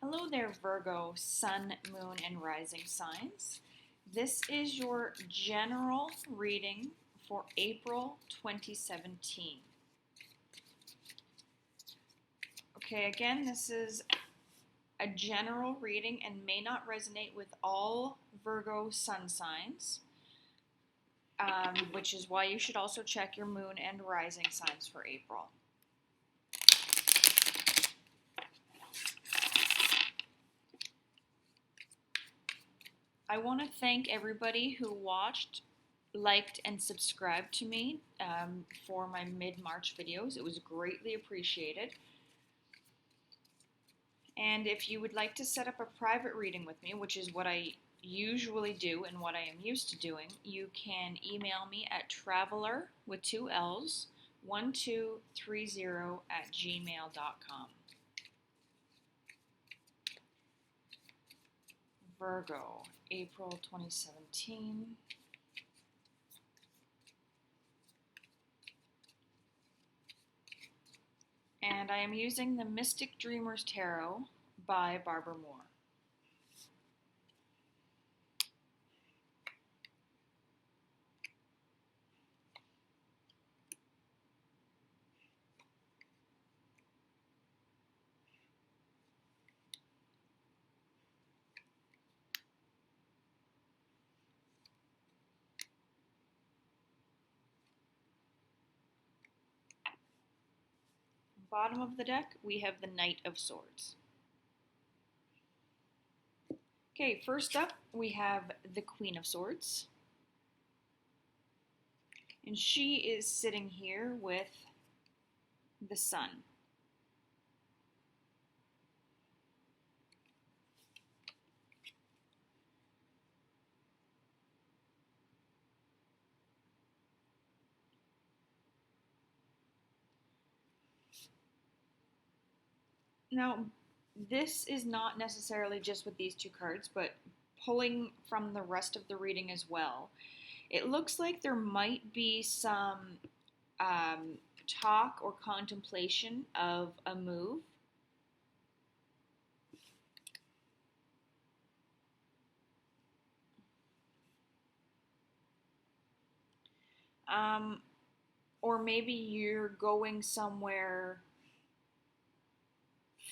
Hello there, Virgo, Sun, Moon, and Rising signs. This is your general reading for April 2017. Okay, again, this is a general reading and may not resonate with all Virgo sun signs, which is why you should also check your moon and rising signs for April. I want to thank everybody who watched, liked, and subscribed to me for my mid-March videos. It was greatly appreciated. And if you would like to set up a private reading with me, which is what I usually do and what I am used to doing, you can email me at traveler with 2 L's 1230@gmail.com. Virgo, April 2017. And I am using the Mystic Dreamers Tarot by Barbara Moore. Bottom of the deck, we have the Knight of Swords. Okay, first up, we have the Queen of Swords. And she is sitting here with the Sun. Now, this is not necessarily just with these two cards, but pulling from the rest of the reading as well. It looks like there might be some talk or contemplation of a move. Or maybe you're going somewhere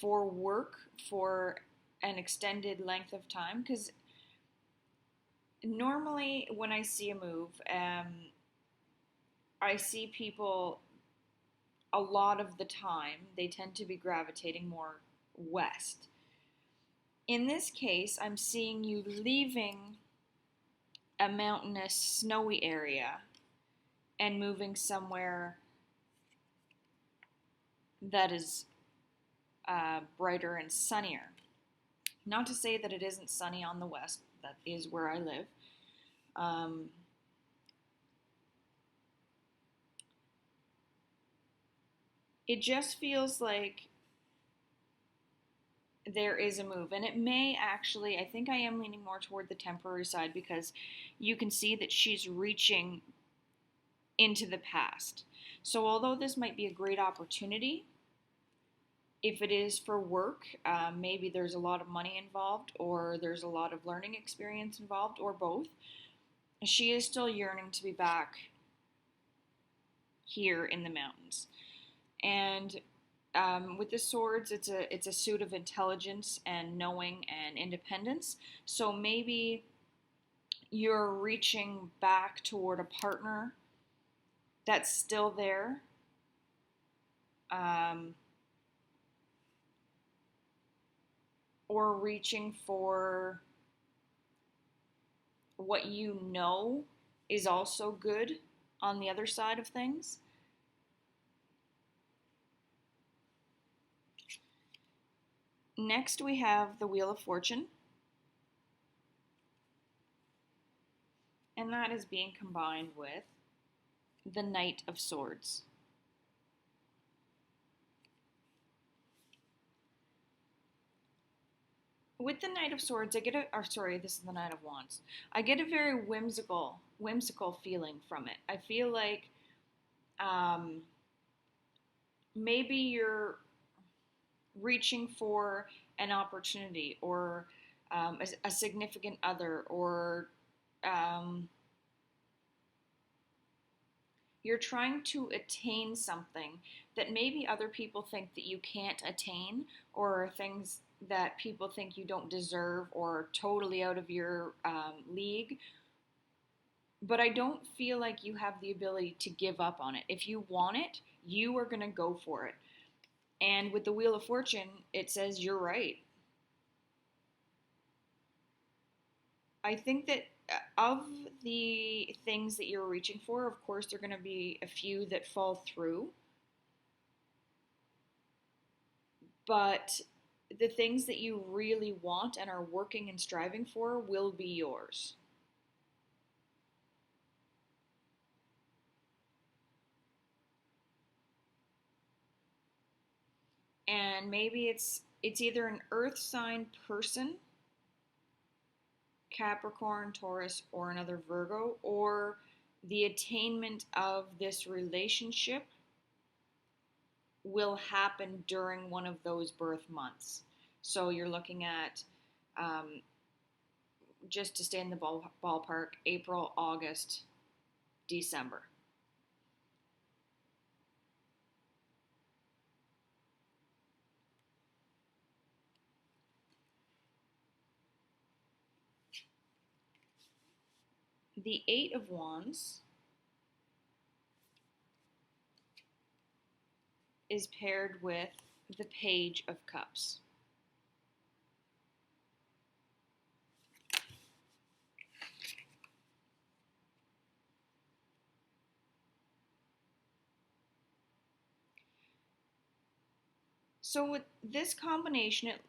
for work for an extended length of time, because normally when I see a move, I see people a lot of the time, they tend to be gravitating more west. In this case, I'm seeing you leaving a mountainous, snowy area and moving somewhere that is brighter and sunnier. Not to say that it isn't sunny on the west, that is where I live. It just feels like there is a move, and it may actually, I think I am leaning more toward the temporary side, because you can see that she's reaching into the past. So although this might be a great opportunity, if it is for work, maybe there's a lot of money involved, or there's a lot of learning experience involved, or both. She is still yearning to be back here in the mountains. And with the swords, it's a suit of intelligence and knowing and independence. So maybe you're reaching back toward a partner that's still there. Or reaching for what you know is also good on the other side of things. Next, we have the Wheel of Fortune, and that is being combined with the Knight of Swords. With the Knight of Swords, this is the Knight of Wands. I get a very whimsical feeling from it. I feel like maybe you're reaching for an opportunity or a significant other, or um, you're trying to attain something that maybe other people think that you can't attain, or things that people think you don't deserve or totally out of your league. But I don't feel like you have the ability to give up on it. If you want it, you are going to go for it. And with the Wheel of Fortune, it says you're right. I think that of the things that you're reaching for, of course, there are going to be a few that fall through. But the things that you really want and are working and striving for will be yours. And maybe it's either an earth sign person, Capricorn, Taurus, or another Virgo, or the attainment of this relationship will happen during one of those birth months. So you're looking at, just to stay in the ballpark, April, August, December. The Eight of Wands is paired with the Page of Cups. So with this combination, it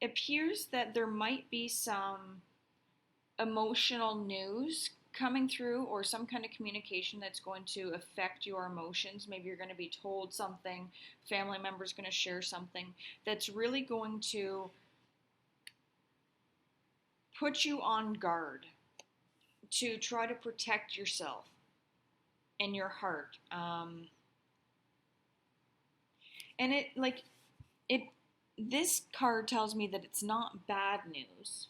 appears that there might be some emotional news coming through, or some kind of communication that's going to affect your emotions. Maybe you're going to be told something, family member's going to share something that's really going to put you on guard to try to protect yourself and your heart. And it, like, it, this card tells me that it's not bad news.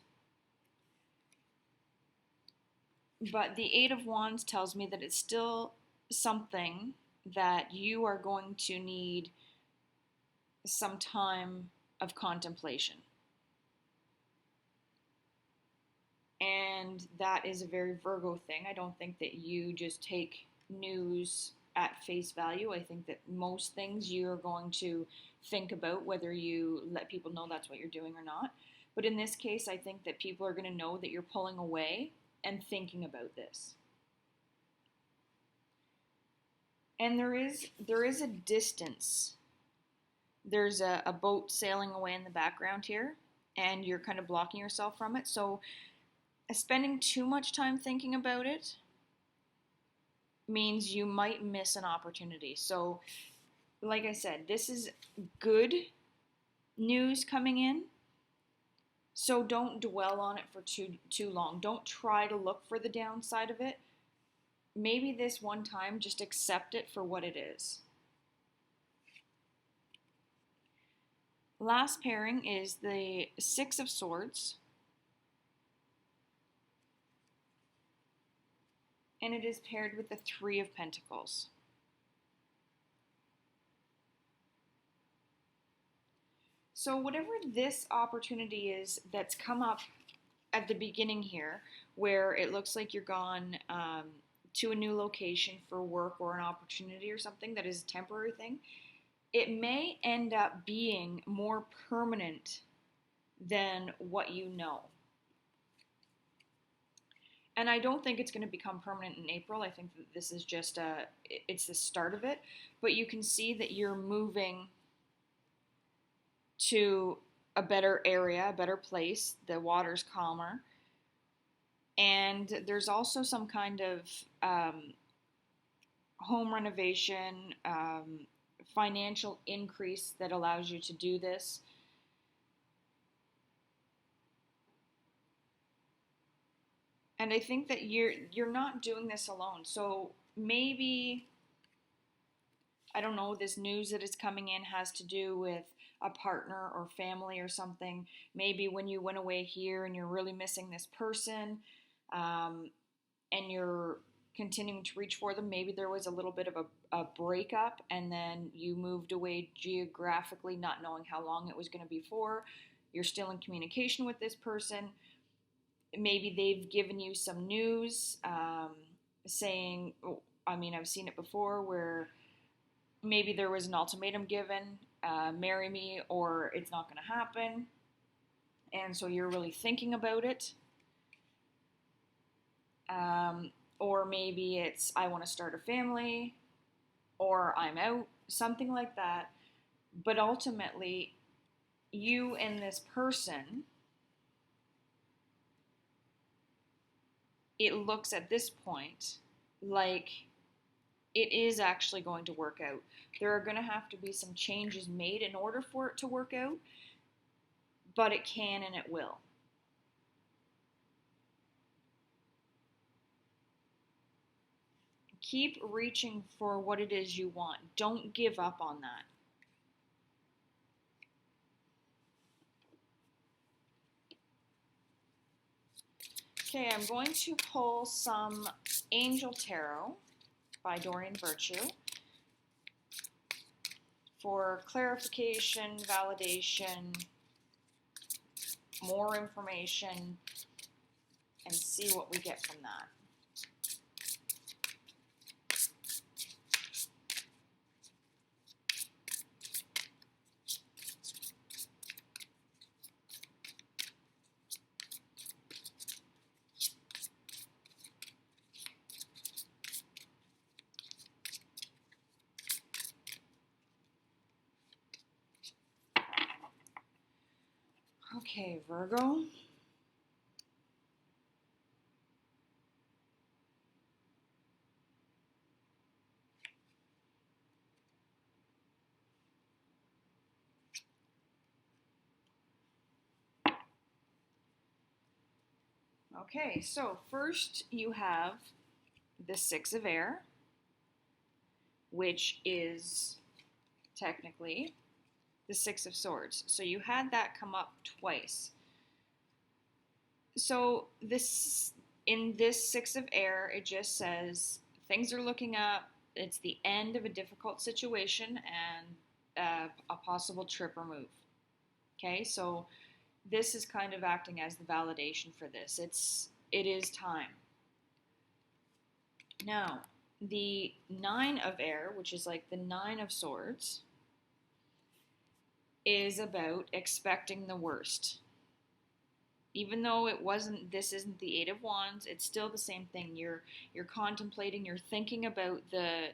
But the Eight of Wands tells me that it's still something that you are going to need some time of contemplation. And that is a very Virgo thing. I don't think that you just take news at face value. I think that most things you're going to think about, whether you let people know that's what you're doing or not. But in this case, I think that people are going to know that you're pulling away and thinking about this. And there is a distance. There's a boat sailing away in the background here, and you're kind of blocking yourself from it. So spending too much time thinking about it means you might miss an opportunity. So, like I said, this is good news coming in. So don't dwell on it for too long. Don't try to look for the downside of it. Maybe this one time just accept it for what it is. Last pairing is the Six of Swords. And it is paired with the Three of Pentacles. So whatever this opportunity is that's come up at the beginning here, where it looks like you're gone to a new location for work or an opportunity or something that is a temporary thing, it may end up being more permanent than what you know. And I don't think it's going to become permanent in April. I think that this is just it's the start of it. But you can see that you're moving to a better area, a better place. The water's calmer. And there's also some kind of home renovation, financial increase that allows you to do this. And I think that you're not doing this alone. So maybe, I don't know, this news that is coming in has to do with a partner or family or something. Maybe when you went away here and you're really missing this person, and you're continuing to reach for them. Maybe there was a little bit of a breakup and then you moved away geographically, not knowing how long it was going to be for. You're still in communication with this person. Maybe they've given you some news saying, I mean, I've seen it before where maybe there was an ultimatum given, marry me or it's not going to happen. And so you're really thinking about it. Or maybe it's, I want to start a family, or I'm out, something like that. But ultimately, you and this person, it looks at this point like it is actually going to work out. There are going to have to be some changes made in order for it to work out, but it can and it will. Keep reaching for what it is you want. Don't give up on that. Okay, I'm going to pull some Angel Tarot by Dorian Virtue for clarification, validation, more information, and see what we get from that. Okay, Virgo. Okay, so first you have the Six of Air, which is technically the Six of Swords. So you had that come up twice. So this, in this Six of Air, it just says things are looking up. It's the end of a difficult situation and a possible trip or move. Okay, so this is kind of acting as the validation for this. It is time. Now, the Nine of Air, which is like the Nine of Swords, is about expecting the worst. Even though this isn't the Eight of Wands, it's still the same thing. You're contemplating, you're thinking about the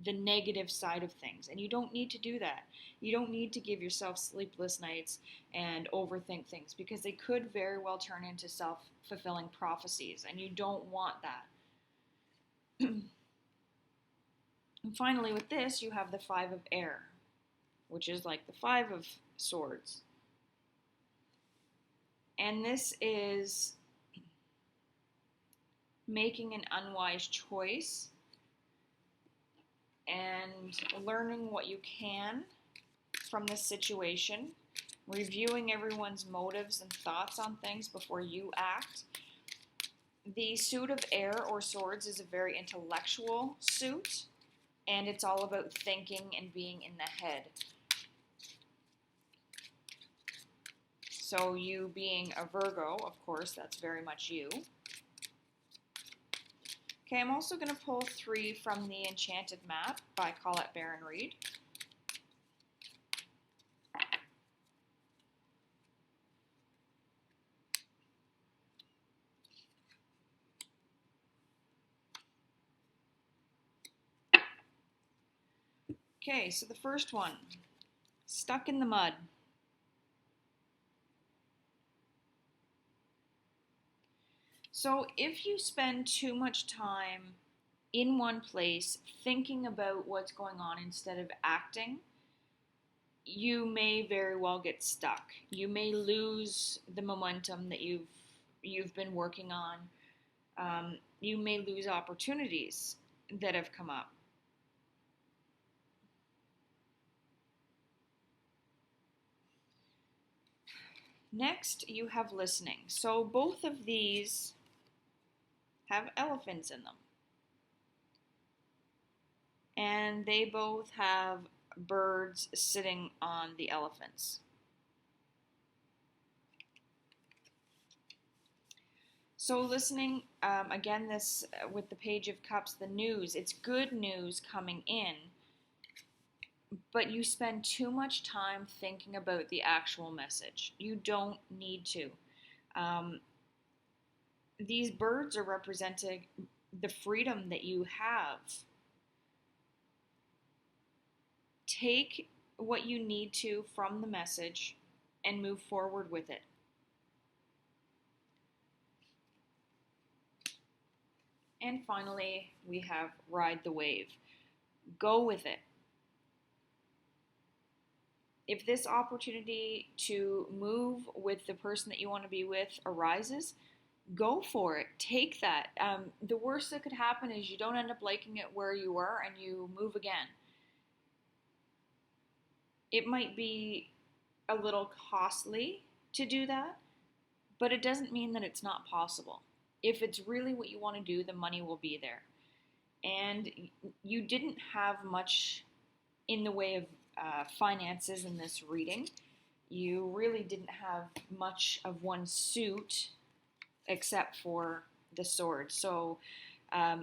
negative side of things, and you don't need to do that. You don't need to give yourself sleepless nights and overthink things, because they could very well turn into self-fulfilling prophecies, and you don't want that. And finally, with this, you have the Five of Air, which is like the Five of Swords. And this is making an unwise choice and learning what you can from this situation, reviewing everyone's motives and thoughts on things before you act. The suit of air or swords is a very intellectual suit, and it's all about thinking and being in the head. So you being a Virgo, of course, that's very much you. Okay, I'm also going to pull 3 from the Enchanted Map by Colette Baron Reid. Okay, so the first one, stuck in the mud. So if you spend too much time in one place thinking about what's going on instead of acting, you may very well get stuck. You may lose the momentum that you've been working on. You may lose opportunities that have come up. Next, you have listening. So both of these have elephants in them. And they both have birds sitting on the elephants. So listening, again, this with the Page of Cups, the news, it's good news coming in, but you spend too much time thinking about the actual message. You don't need to. Um, these birds are representing the freedom that you have. Take what you need to from the message and move forward with it. And finally, we have ride the wave. Go with it. If this opportunity to move with the person that you want to be with arises, go for it. Take that. The worst that could happen is you don't end up liking it where you were and you move again. It might be a little costly to do that, but it doesn't mean that it's not possible. If it's really what you want to do, the money will be there. And you didn't have much in the way of finances in this reading. You really didn't have much of one suit except for the sword. So,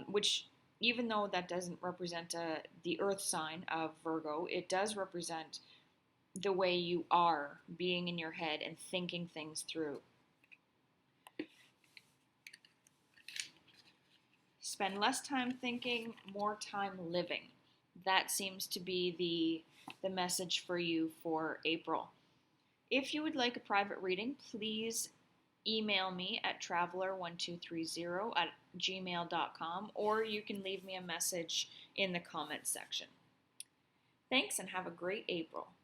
which, even though that doesn't represent the earth sign of Virgo, it does represent the way you are being in your head and thinking things through. Spend less time thinking, more time living. That seems to be the message for you for April. If you would like a private reading, please email me at traveler1230@gmail.com, or you can leave me a message in the comments section. Thanks and have a great April.